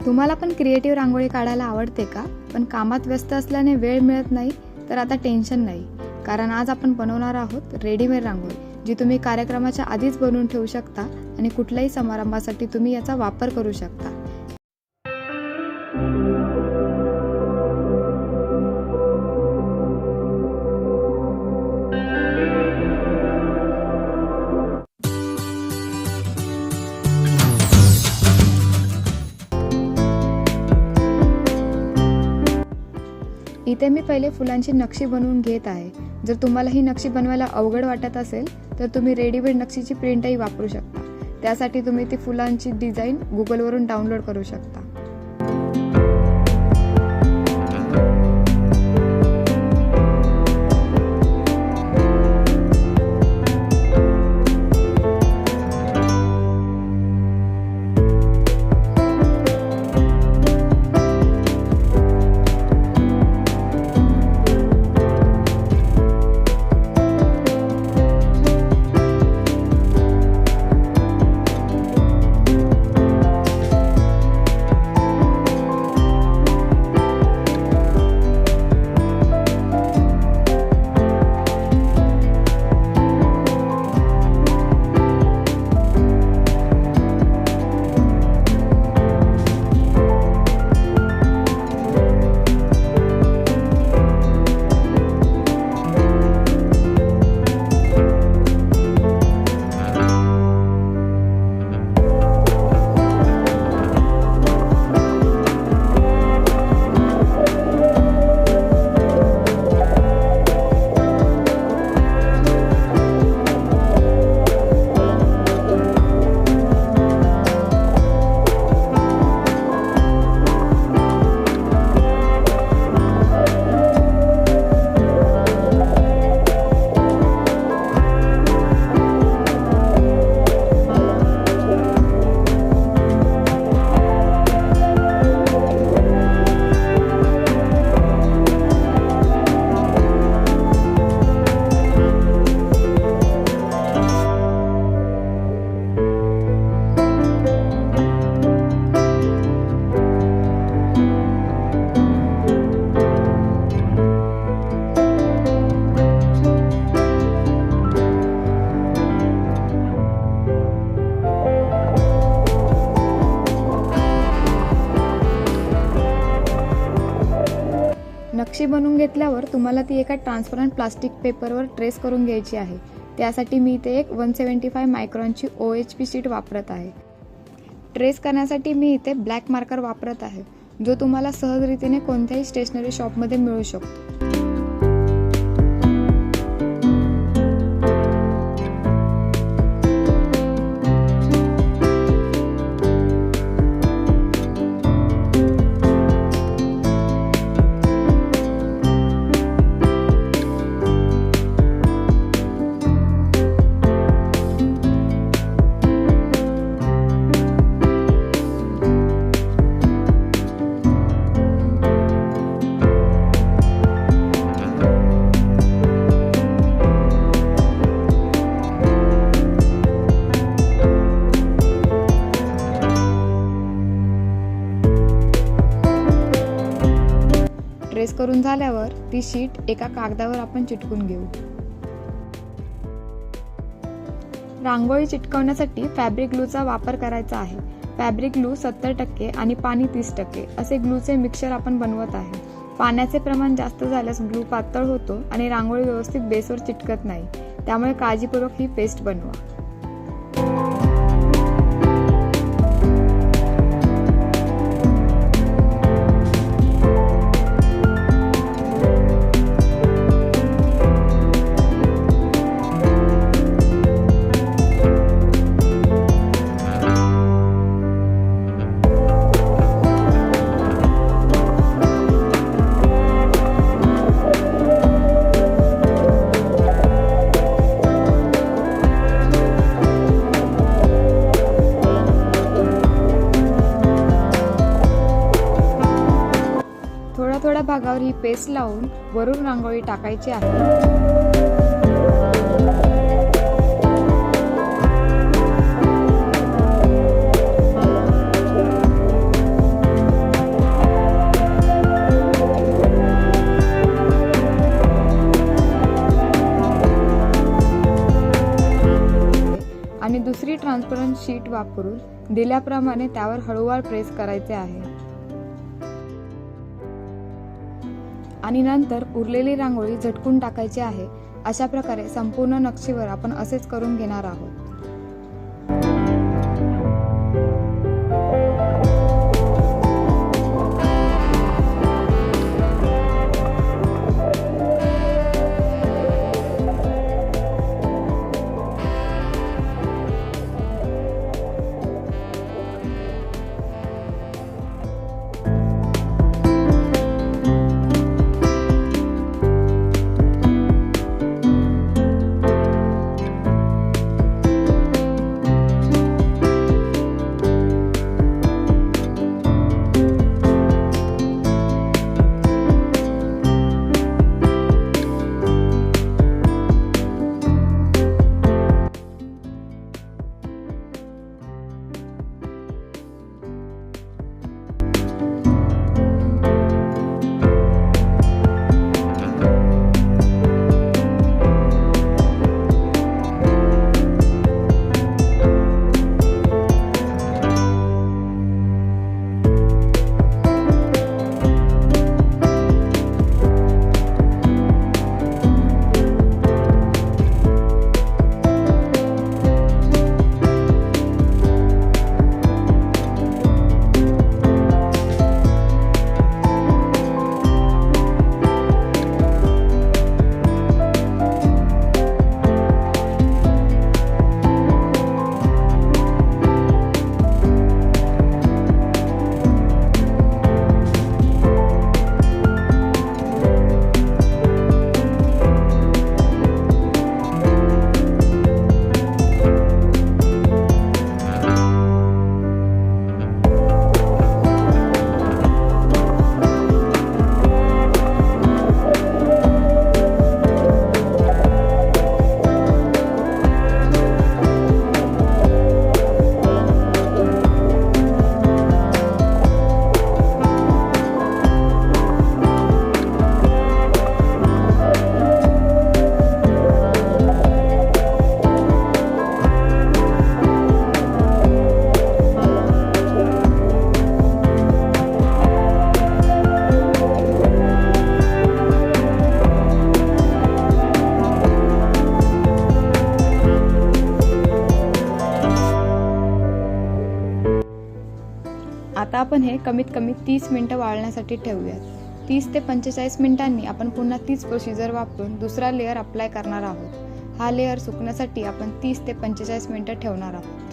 तुम्हाला पण क्रिएटिव्ह रांगोळी काढायला आवडते का? पण कामात व्यस्त असल्याने वेळ मिळत नाही? तर आता टेन्शन नाही, कारण आज आपण बनवणार आहोत रेडीमेड रांगोळी, जी तुम्ही कार्यक्रमाच्या आधीच बनवून ठेवू शकता आणि कुठल्याही समारंभासाठी तुम्ही याचा वापर करू शकता. इथे मी पहिले फुलांची नक्षी बनवून घेत आहे. जर तुम्हाला ही नक्षी बनवायला अवघड वाटत असेल तर तुम्ही रेडीमेड नक्षीची प्रिंटही वापरू शकता. त्यासाठी तुम्ही ती फुलांची डिझाईन गुगलवरून डाउनलोड करू शकता. नक्षी बनवून घेतल्यावर तुम्हाला ती एका ट्रान्सपरंट प्लास्टिक पेपरवर ट्रेस करून घ्यायची आहे. त्यासाठी मी इथे एक 175 मायक्रॉनची OHP शीट वापरत आहे. ट्रेस करण्यासाठी मी इथे ब्लॅक मार्कर वापरत आहे, जो तुम्हाला सहजरीतीने कोणत्याही स्टेशनरी शॉपमध्ये मिळू शकतो. ट्रेस करून झाल्यावर ती शीट एका कागदावर आपण चिटकून घेऊ. रांगोळी चिटकवण्यासाठी फॅब्रिक ग्लूचा वापर करायचा आहे. फॅब्रिक ग्लू 70% आणि पाणी 30% असे ग्लूचे मिक्सचर आपण बनवत आहे. पाण्याचे प्रमाण जास्त झाल्यास ग्लू पातळ होतो आणि रांगोळी व्यवस्थित बेसवर चिटकत नाही. त्यामुळे काळजीपूर्वक ही पेस्ट बनवा. थोड्या भागावर ही पेस्ट लावून वरून रांगोळी टाकायची आहे. शीट वापरून दिल्याप्रमाणे त्यावर हळूवार प्रेस करायचे आहे आणि नंतर उरलेली रांगोळी झटकून टाकायची आहे। अशा प्रकारे संपूर्ण नक्षीवर आपण असेच करून घेणार आहोत। आता आपण हे कमीत कमी 30 मिनिटं वाळण्यासाठी ठेवूयात। 30 ते 45 मिनिटांनी आपण पुन्हा तीच प्रोसिजर वापरून दुसरा लेअर अप्लाय करणार आहोत। हा लेअर सुकण्यासाठी आपण 30 ते 45 मिनिटं ठेवणार आहोत।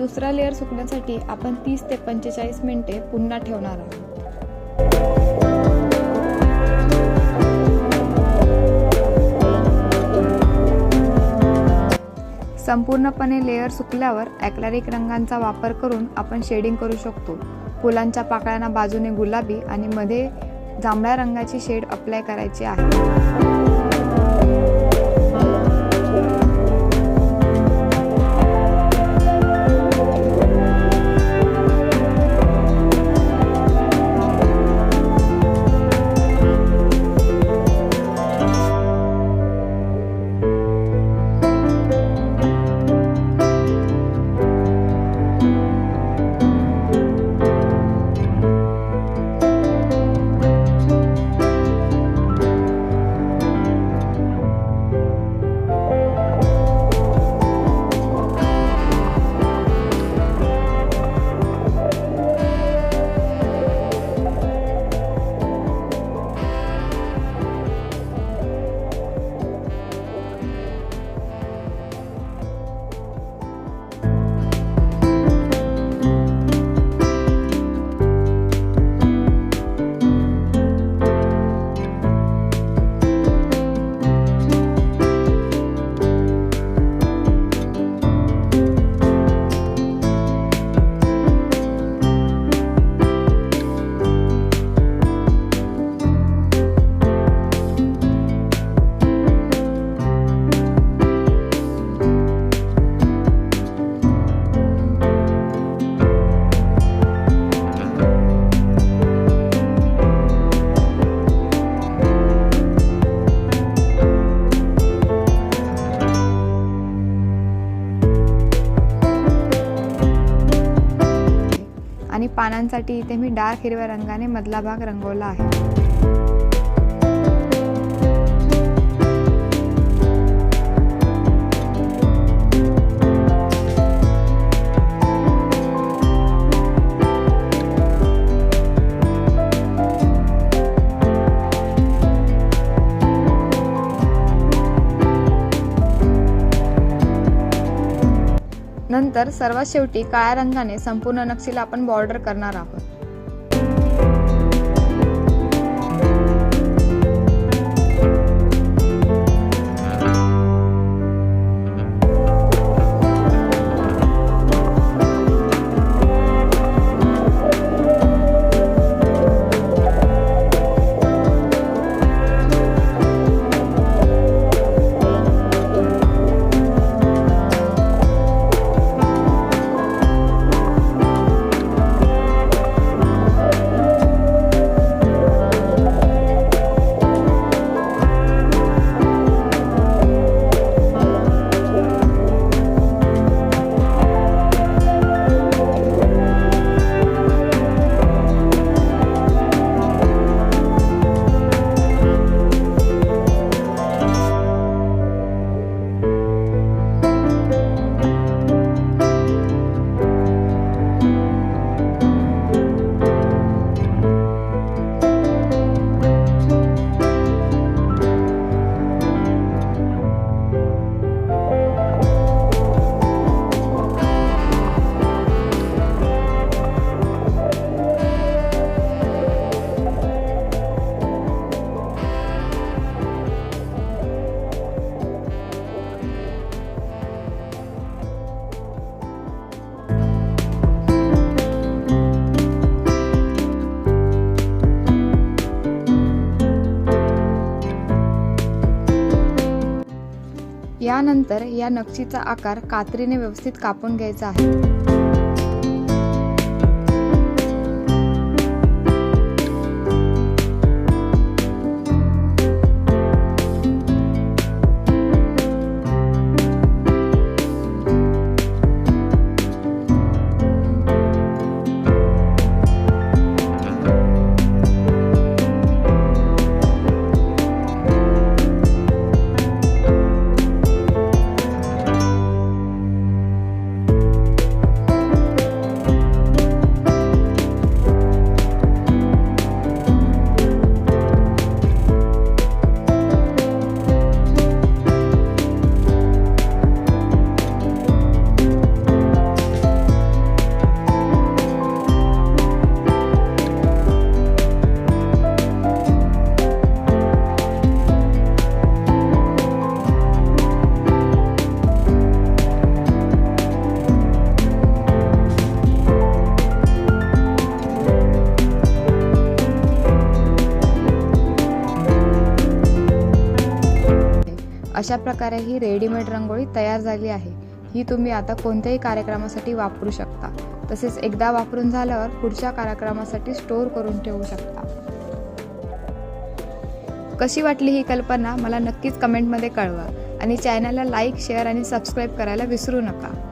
दुसरा लेअर सुकण्यासाठी आपण 30 ते 45 मिनिटे पुन्हा ठेवणार आहोत. संपूर्णपणे लेअर सुकल्यावर ॲक्रेलिक रंगांचा वापर करून आपण शेडिंग करू शकतो. फुलांच्या पाकळ्यांना बाजूने गुलाबी आणि मध्ये जांभळ्या रंगाची शेड अप्लाय करायची आहे. आणि पानांसाठी इथे मी डार्क हिरव्या रंगाने मधला भाग रंगवला आहे. नंतर सर्वात शेवटी काळ्या रंगाने संपूर्ण नक्षीला आपण बॉर्डर करणार आहोत. यानंतर या नक्षीचा आकार कात्रीने व्यवस्थित कापून घ्यायचा आहे. अशा प्रकारे ही रेडीमेड रांगोळी तयार झाली आहे. ही तुम्ही आता कोणत्याही कार्यक्रमासाठी वापरू शकता. तसेच एकदा वापरून झाल्यावर पुढच्या कार्यक्रमासाठी स्टोअर करून ठेवू शकता. कशी वाटली ही कल्पना मला नक्कीच कमेंटमध्ये कळवा आणि चॅनलला लाईक, शेअर आणि सबस्क्राईब करायला विसरू नका.